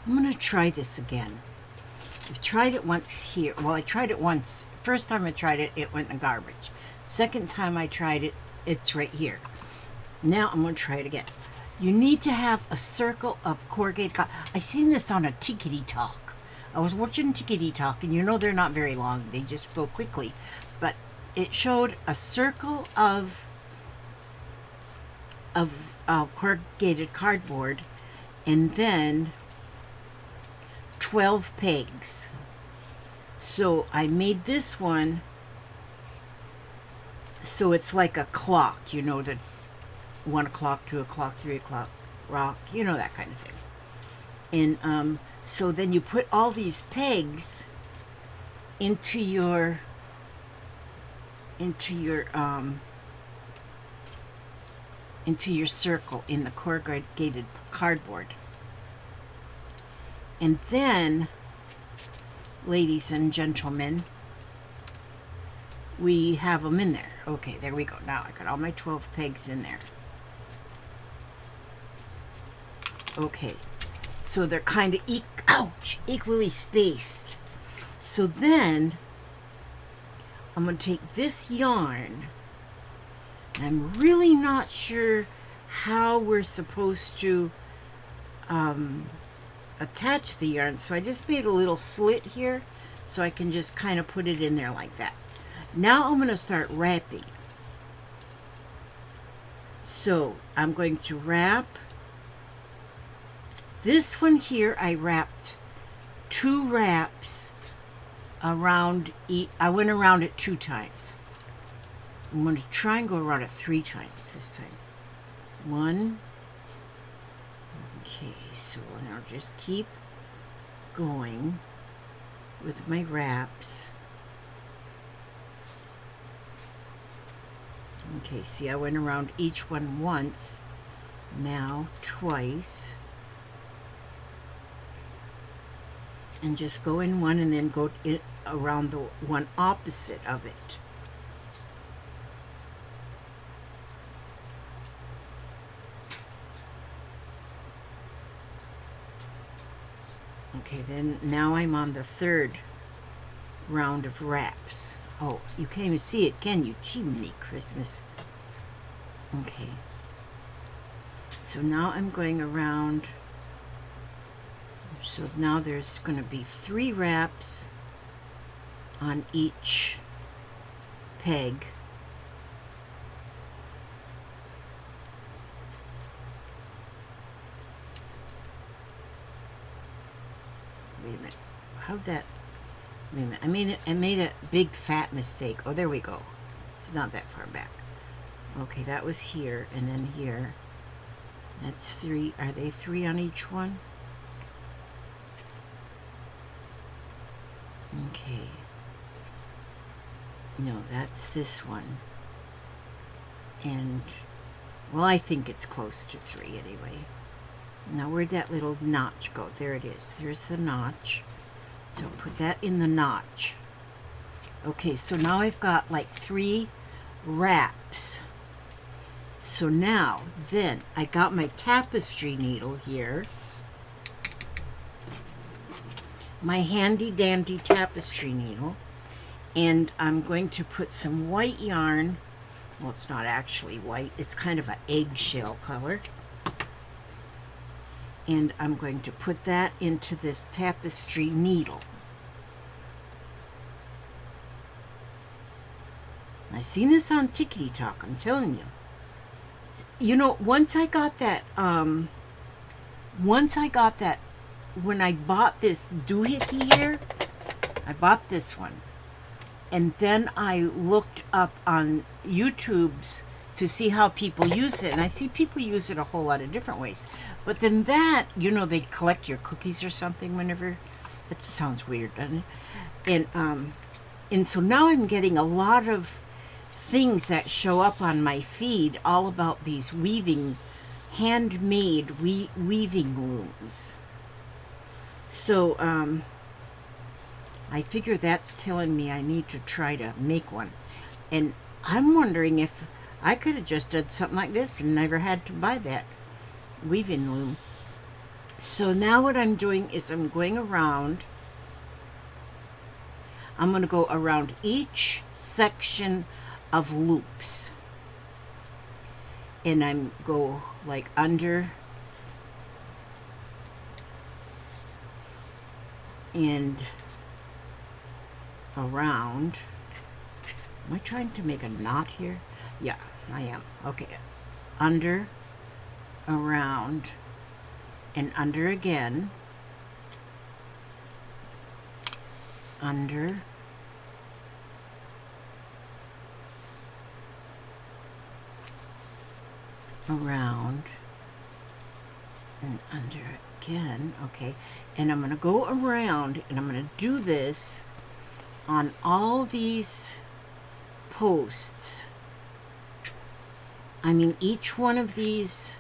I'm going to try this again. I've tried it once here. Well, I tried it once. First time I tried it, it went in the garbage. Second time I tried it, it's right here. Now I'm going to try it again. You need to have a circle of corrugated cotton. I seen this on a Tickety Talk. I was watching Tickety Talk, and you know they're not very long. They just go quickly. But it showed a circle of corrugated cardboard, and then 12 pegs. So I made this one so it's like a clock, you know, the 1 o'clock, 2 o'clock, 3 o'clock rock, you know, that kind of thing. And so then you put all these pegs into your circle in the corrugated cardboard. And then, ladies and gentlemen, we have them in there. Okay, there we go. Now I got all my 12 pegs in there. Okay, so they're kind of equally spaced. So then I'm going to take this yarn. I'm really not sure how we're supposed to attach the yarn, so I just made a little slit here so I can just kind of put it in there like that. Now I'm going to start wrapping. So I'm going to wrap this one here. I wrapped 2 wraps around I went around it 2 times. I'm going to try and go around it 3 times this time. 1. Okay, so now just keep going with my wraps. Okay, see, I went around each one once, now twice. And just go in one and then go around the one opposite of it. Okay, then now I'm on the 3rd round of wraps. Oh, you can't even see it, can you? Jiminy Christmas. Okay. So now I'm going around. So now there's going to be 3 wraps on each peg. Wait a minute. How'd that... Wait a minute. I made a big fat mistake. Oh, there we go. It's not that far back. Okay, that was here and then here. That's 3. Are they 3 on each one? Okay. No, that's this one. And, well, I think it's close to 3 anyway. Now, where'd that little notch go? There it is. There's the notch. So put that in the notch. Okay, so now I've got like 3 wraps. So now, then, I got my tapestry needle here. My handy dandy tapestry needle. And I'm going to put some white yarn. Well, it's not actually white. It's kind of an eggshell color. And I'm going to put that into this tapestry needle. I seen this on Tickety Talk, I'm telling you. You know, once I got that, when I bought this doohickey here, I bought this one. And then I looked up on YouTube's to see how people use it. And I see people use it a whole lot of different ways. But then that, you know, they collect your cookies or something whenever. That sounds weird, doesn't it? And so now I'm getting a lot of things that show up on my feed all about these handmade weaving looms. So I figure that's telling me I need to try to make one. And I'm wondering if I could have just done something like this and never had to buy that weaving loom. So now what I'm doing is I'm going around. I'm going to go around each section of loops. And I'm go like under and around. Am I trying to make a knot here? Yeah, I am. Okay. Under, around, and under again. Under, around, and under again. Okay, and I'm going to go around and I'm going to do this on all these posts. I mean, each one of these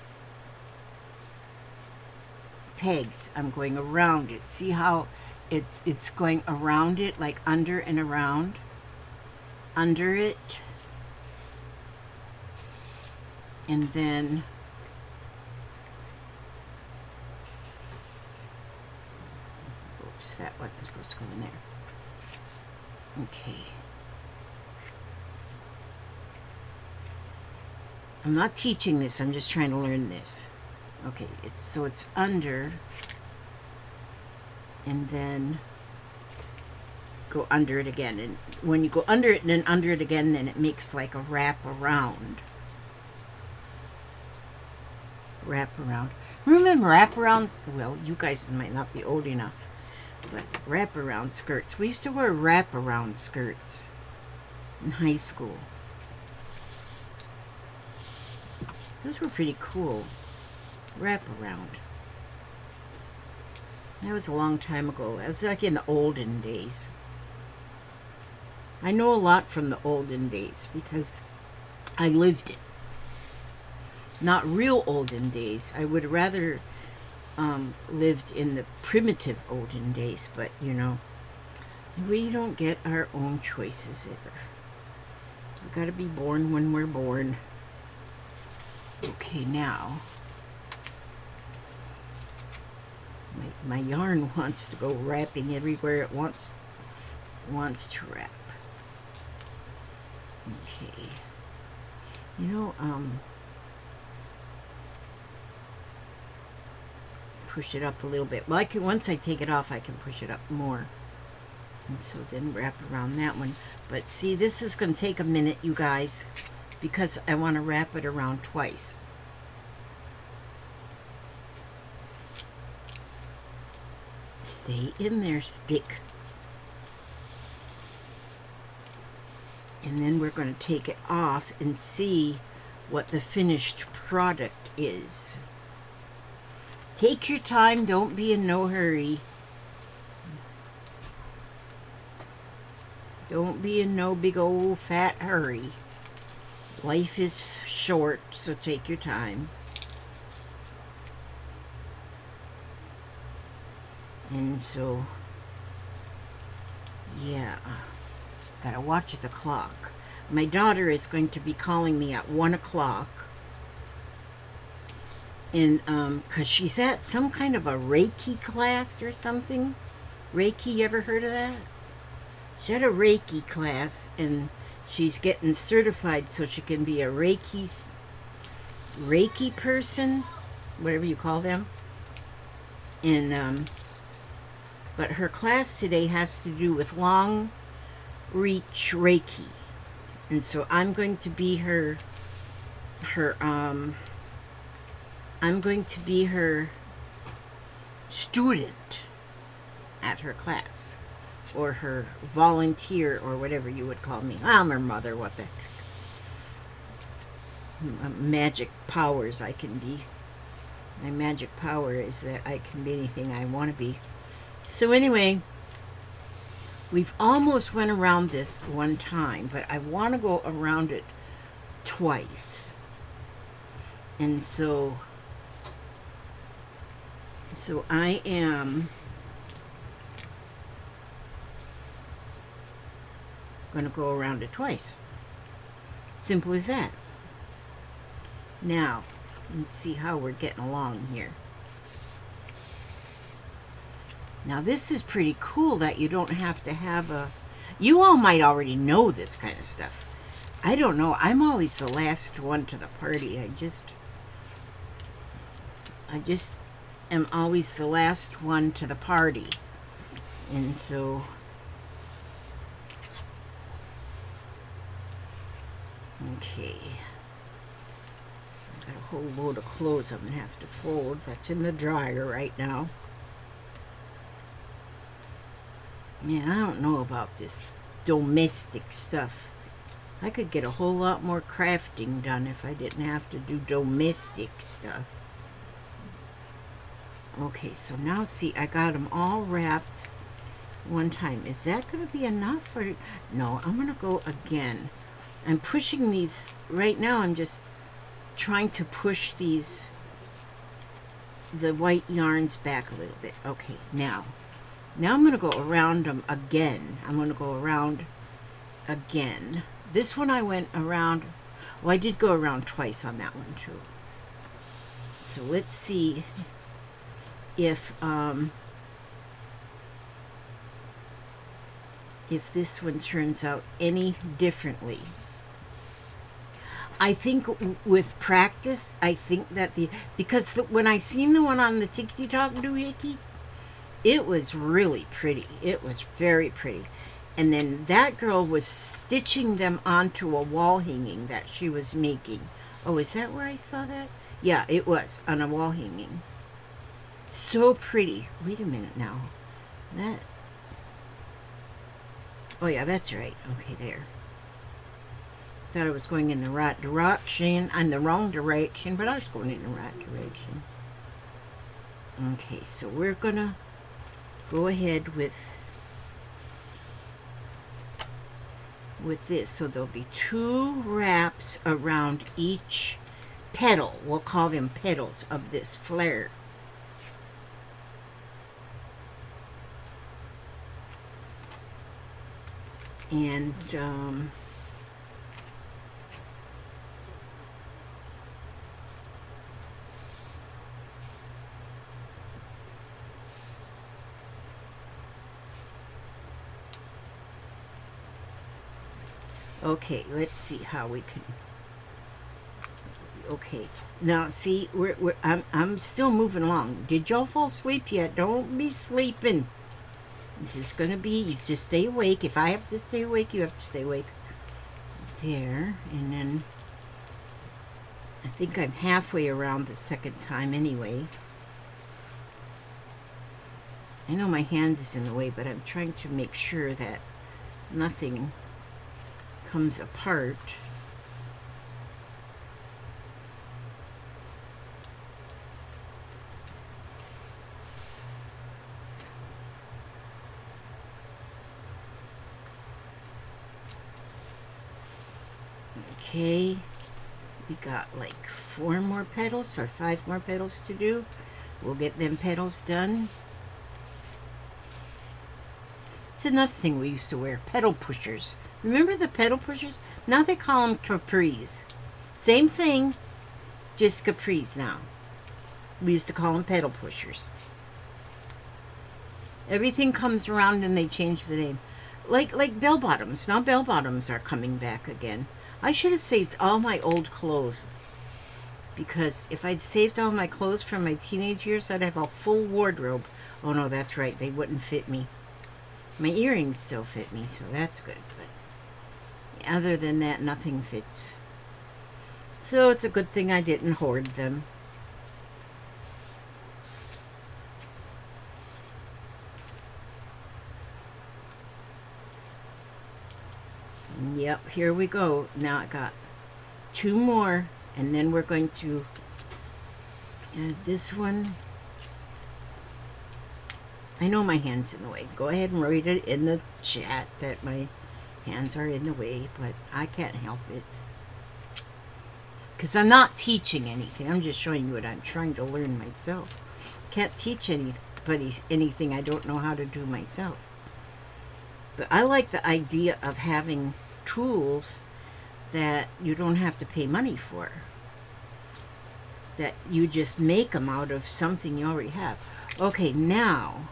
pegs, I'm going around it. See how it's going around it, like under and around, under it, and then oops, that wasn't supposed to go in there. Okay. I'm not teaching this, I'm just trying to learn this. Okay, it's under, and then go under it again. And when you go under it and then under it again, then it makes like a wrap around. Wrap around. Remember wrap around? Well, you guys might not be old enough, but wrap around skirts. We used to wear wrap around skirts in high school. Those were pretty cool. Wrap around. That was a long time ago. That was like in the olden days. I know a lot from the olden days because I lived it. Not real olden days. I would rather lived in the primitive olden days, but you know, we don't get our own choices ever. We gotta be born when we're born. Okay, now my yarn wants to go wrapping everywhere it wants to wrap. Okay. You know, push it up a little bit. Well, I can, once I take it off, I can push it up more. And so then wrap around that one. But see, this is going to take a minute, you guys, because I want to wrap it around twice. Stay in there, stick. And then we're going to take it off and see what the finished product is. Take your time, don't be in no hurry. Don't be in no big old fat hurry. Life is short, so take your time. And so, yeah, gotta watch the clock. My daughter is going to be calling me at 1 o'clock. And, because she's at some kind of a Reiki class or something. Reiki, you ever heard of that? She's at a Reiki class, and she's getting certified so she can be a Reiki person, whatever you call them. And, but her class today has to do with long reach Reiki. And so I'm going to be I'm going to be her student at her class, or her volunteer, or whatever you would call me. I'm her mother, what the heck. Magic powers I can be. My magic power is that I can be anything I want to be. So anyway, we've almost went around this one time, but I want to go around it twice. And so I am going to go around it twice. Simple as that. Now, let's see how we're getting along here. Now this is pretty cool that you don't have to have a... You all might already know this kind of stuff. I don't know. I'm always the last one to the party. I just am always the last one to the party. And so... Okay. I've got a whole load of clothes I'm going to have to fold. That's in the dryer right now. Man, I don't know about this domestic stuff. I could get a whole lot more crafting done if I didn't have to do domestic stuff. Okay, so now see, I got them all wrapped one time. Is that going to be enough? Or no, I'm going to go again. I'm pushing these, right now I'm just trying to push these, the white yarns back a little bit. Okay, now I'm going to go around them again. I'm going to go around again. This one I went around, well, I did go around twice on that one too. So let's see if this one turns out any differently. I think with practice, I think that because when I seen the one on the Tiki Talk doohickey, it was really pretty. It was very pretty. And then that girl was stitching them onto a wall hanging that she was making. Oh, is that where I saw that? Yeah, it was on a wall hanging. So pretty. Wait a minute now. That... Oh yeah, that's right. Okay, there. Thought I was going in the right direction. I'm the wrong direction, but I was going in the right direction. Okay, so we're gonna go ahead with this. So there'll be 2 wraps around each petal. We'll call them petals of this flare. And okay, let's see how we can. Okay, now see, I'm still moving along. Did y'all fall asleep yet? Don't be sleeping. This is gonna be, you just stay awake. If I have to stay awake, you have to stay awake. There, and then I think I'm halfway around the second time anyway. I know my hand is in the way, but I'm trying to make sure that nothing comes apart. Okay, we got like 4 more petals or 5 more petals to do. We'll get them petals done. It's another thing we used to wear, petal pushers. Remember the petal pushers? Now they call them capris. Same thing, just capris now. We used to call them petal pushers. Everything comes around and they change the name. Like bell bottoms. Now bell bottoms are coming back again. I should have saved all my old clothes, because if I'd saved all my clothes from my teenage years, I'd have a full wardrobe. Oh no, that's right, they wouldn't fit me. My earrings still fit me, so that's good, but other than that, nothing fits. So it's a good thing I didn't hoard them. Yep, here we go. Now I got 2 more, and then we're going to add this one. I know my hand's in the way. Go ahead and write it in the chat that my hands are in the way, but I can't help it. Because I'm not teaching anything. I'm just showing you what I'm trying to learn myself. Can't teach anybody anything I don't know how to do myself. But I like the idea of having tools that you don't have to pay money for. That you just make them out of something you already have. Okay, now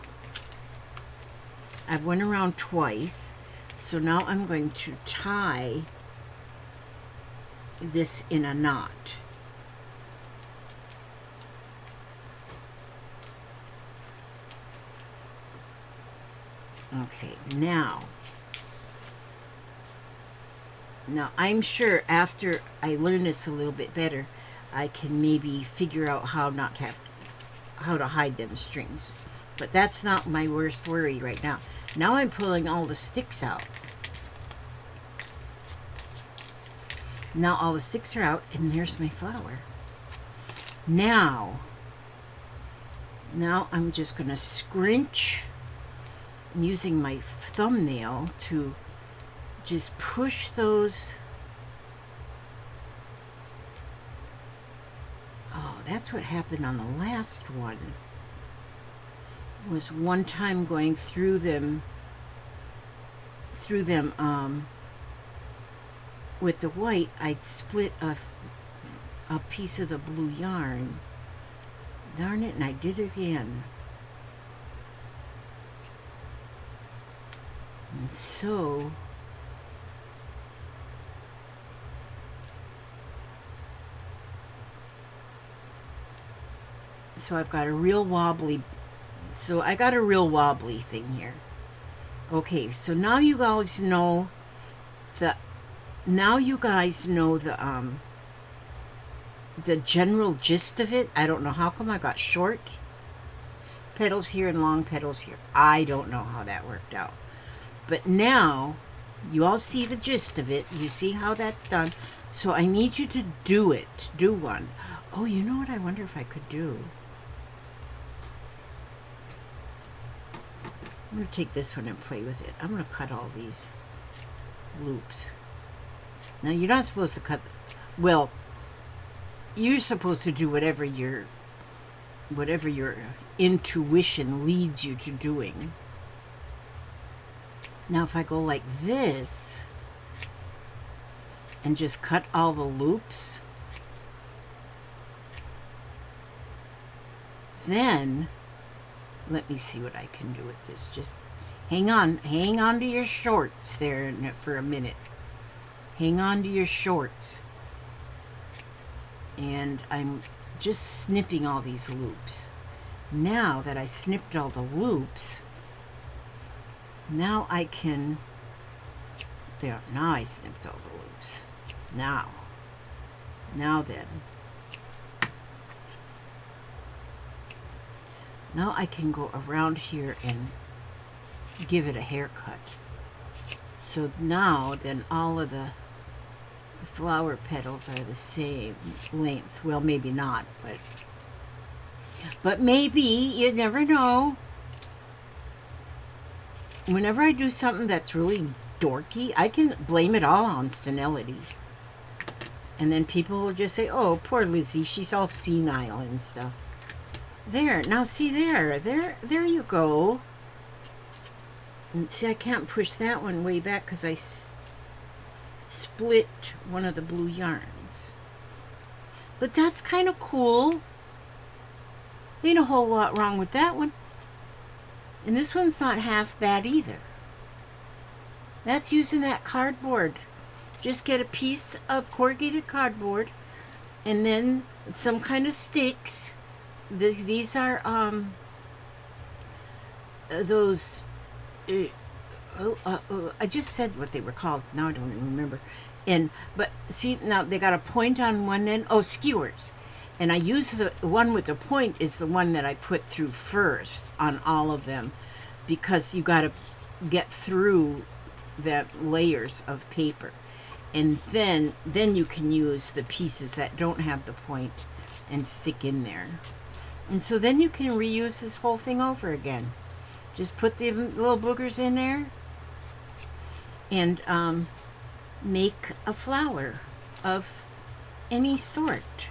I've went around twice. So now I'm going to tie this in a knot. Okay, now I'm sure after I learn this a little bit better, I can maybe figure out how to hide them strings. But that's not my worst worry right now. Now I'm pulling all the sticks out. Now all the sticks are out, and there's my flower. Now I'm just going to scrunch. I'm using my thumbnail to just push those. Oh, that's what happened on the last one. Was one time going through them with the white, I'd split a piece of the blue yarn. Darn it, and I did it again. And so I've got a real wobbly, I got a real wobbly thing here. Okay, so now you guys know the general gist of it. I don't know how come I got short petals here and long petals here. I don't know how that worked out. But now you all see the gist of it. You see how that's done. So I need you to do it. Do one. Oh, you know what I wonder if I could do? I'm going to take this one and play with it. I'm going to cut all these loops. Now, you're not supposed to cut... Well, you're supposed to do whatever your intuition leads you to doing. Now, if I go like this and just cut all the loops, then let me see what I can do with this. Just hang on to your shorts there for a minute. Hang on to your shorts. And I'm just snipping all these loops. Now that I snipped all the loops, now I can, there, now I snipped all the loops. Now then, now I can go around here and give it a haircut. So now then all of the flower petals are the same length. Well, maybe not, but maybe, you never know. Whenever I do something that's really dorky, I can blame it all on senility. And then people will just say, oh, poor Lizzie, she's all senile and stuff. There, now see there you go. And see, I can't push that one way back because I split one of the blue yarns. But that's kind of cool. Ain't a whole lot wrong with that one. And this one's not half bad either. That's using that cardboard. Just get a piece of corrugated cardboard and then some kind of sticks. These are those I just said what they were called. Now I don't even remember. But see, now they got a point on one end. Oh, skewers. And I use the one with the point is the one that I put through first on all of them, because you got to get through the layers of paper, and then you can use the pieces that don't have the point and stick in there. And so then you can reuse this whole thing over again. Just put the little boogers in there and make a flower of any sort.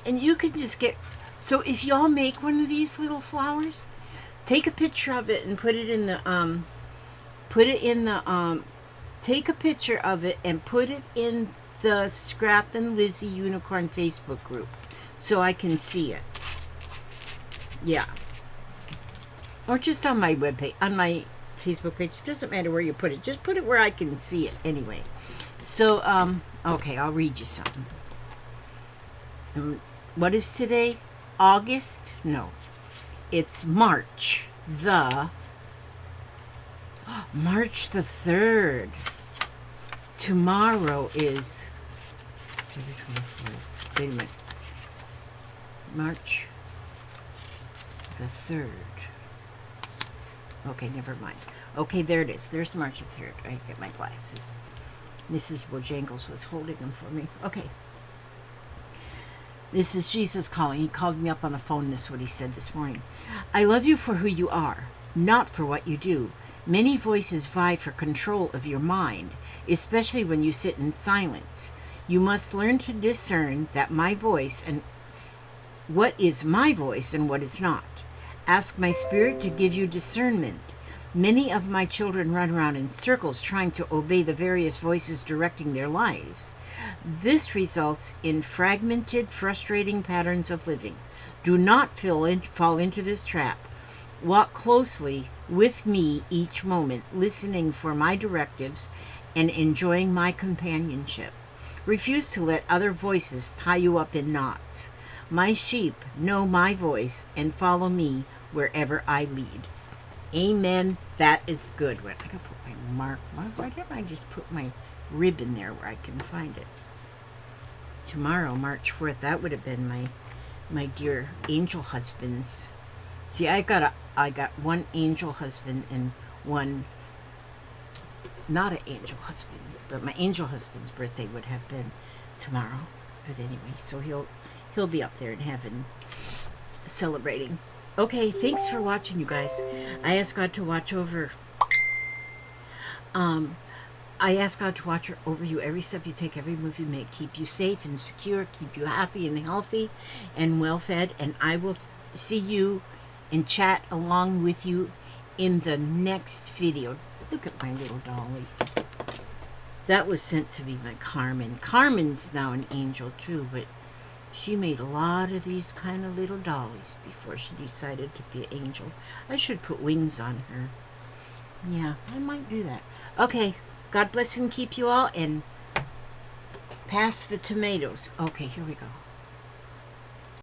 And you can just get, so if y'all make one of these little flowers, take a picture of it and put it in the take a picture of it and put it in the Scrap and Lizzie Unicorn Facebook group so I can see it. Yeah. Or just on my webpage, on my Facebook page. It doesn't matter where you put it. Just put it where I can see it anyway. So, okay, I'll read you something. What is today? August? No. It's March the 3rd. Tomorrow is... Wait a minute. March the 3rd. Okay, never mind. Okay, there it is. There's March the 3rd. I get my glasses. Mrs. Bojangles was holding them for me. Okay. This is Jesus calling. He called me up on the phone. This is what he said this morning. I love you for who you are, not for what you do. Many voices vie for control of your mind, especially when you sit in silence. You must learn to discern that my voice and what is my voice and what is not. Ask my spirit to give you discernment. Many of my children run around in circles trying to obey the various voices directing their lives. This results in fragmented, frustrating patterns of living. Do not fall into this trap. Walk closely with me each moment, listening for my directives and enjoying my companionship. Refuse to let other voices tie you up in knots. My sheep know my voice and follow me wherever I lead. Amen. That is good. I gotta put my mark. Why didn't I just put my rib in there where I can find it? Tomorrow, March 4th, that would have been my dear angel husband's. See, I got one angel husband and one not an angel husband, but my angel husband's birthday would have been tomorrow. But anyway, so he'll be up there in heaven celebrating. Okay, thanks for watching, you guys. I ask God to watch over you every step you take, every move you make, keep you safe and secure, keep you happy and healthy and well-fed, and I will see you and chat along with you in the next video. Look at my little dolly. That was sent to me by Carmen. Carmen's now an angel too, but she made a lot of these kind of little dollies before she decided to be an angel. I should put wings on her. Yeah, I might do that. Okay, God bless and keep you all, and pass the tomatoes. Okay, here we go.